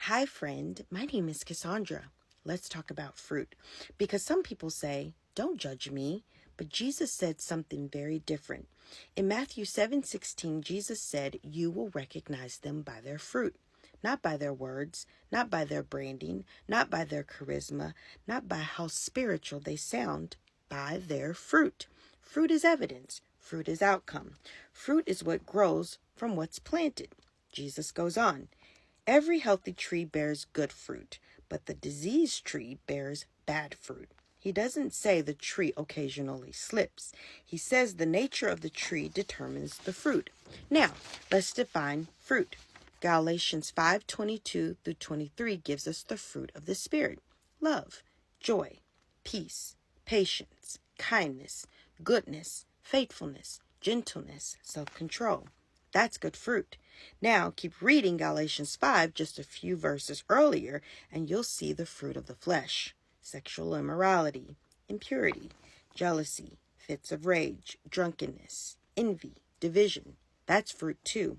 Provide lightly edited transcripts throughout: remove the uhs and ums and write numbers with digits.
Hi, friend. My name is Cassandra. Let's talk about fruit. Because some people say, don't judge me. But Jesus said something very different. In Matthew 7:16, Jesus said, you will recognize them by their fruit. Not by their words, not by their branding, not by their charisma, not by how spiritual they sound, by their fruit. Fruit is evidence. Fruit is outcome. Fruit is what grows from what's planted. Jesus goes on. Every healthy tree bears good fruit, but the diseased tree bears bad fruit. He doesn't say the tree occasionally slips. He says the nature of the tree determines the fruit. Now, let's define fruit. Galatians 5:22-23 gives us the fruit of the Spirit. Love, joy, peace, patience, kindness, goodness, faithfulness, gentleness, self-control. That's good fruit. Now, keep reading Galatians 5 just a few verses earlier, and you'll see the fruit of the flesh. Sexual immorality, impurity, jealousy, fits of rage, drunkenness, envy, division. That's fruit too.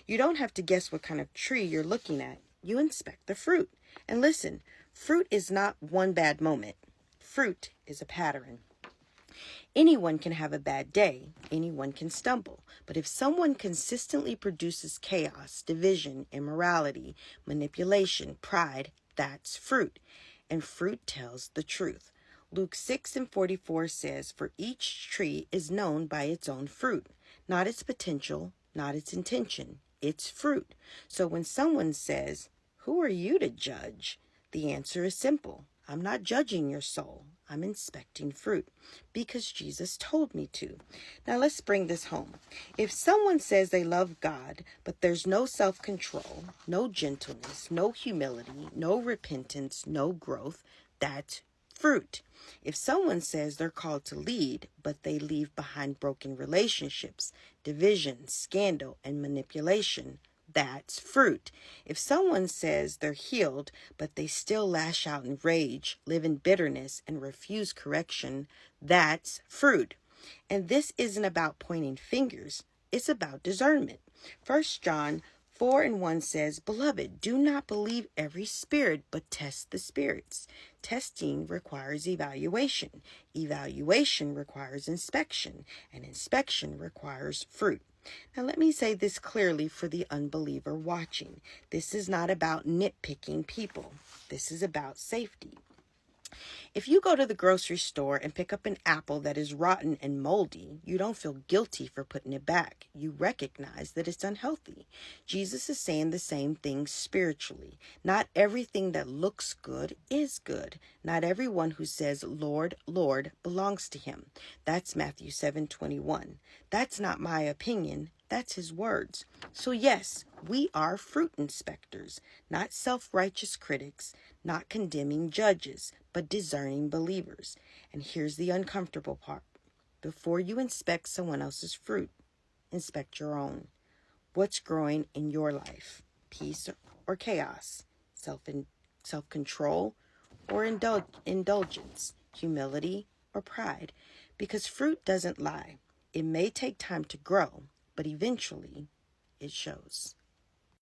You don't have to guess what kind of tree you're looking at. You inspect the fruit. And listen, fruit is not one bad moment. Fruit is a pattern. Anyone can have a bad day. Anyone can stumble. But if someone consistently produces chaos, division, immorality, manipulation, pride, that's fruit. And fruit tells the truth. Luke 6:44 says, for each tree is known by its own fruit, not its potential, not its intention, its fruit. So when someone says, who are you to judge? The answer is simple. I'm not judging your soul. I'm inspecting fruit because Jesus told me to. Now let's bring this home. If someone says they love God, but there's no self-control, no gentleness, no humility, no repentance, no growth, that's fruit. If someone says they're called to lead, but they leave behind broken relationships, division, scandal, and manipulation, that's fruit. If someone says they're healed, but they still lash out in rage, live in bitterness, and refuse correction, that's fruit. And this isn't about pointing fingers. It's about discernment. 1 John 4:1 says, beloved, do not believe every spirit, but test the spirits. Testing requires evaluation. Evaluation requires inspection. And inspection requires fruit. Now, let me say this clearly for the unbeliever watching. This is not about nitpicking people. This is about safety. If you go to the grocery store and pick up an apple that is rotten and moldy, you don't feel guilty for putting it back. You recognize that it's unhealthy. Jesus is saying the same thing spiritually. Not everything that looks good is good. Not everyone who says, Lord, Lord, belongs to him. That's Matthew 7:21. That's not my opinion. That's his words. So yes, we are fruit inspectors, not self-righteous critics, not condemning judges, but discerning believers. And here's the uncomfortable part. Before you inspect someone else's fruit, inspect your own. What's growing in your life? Peace or chaos? Self-control or indulgence? Humility or pride? Because fruit doesn't lie. It may take time to grow, but eventually it shows.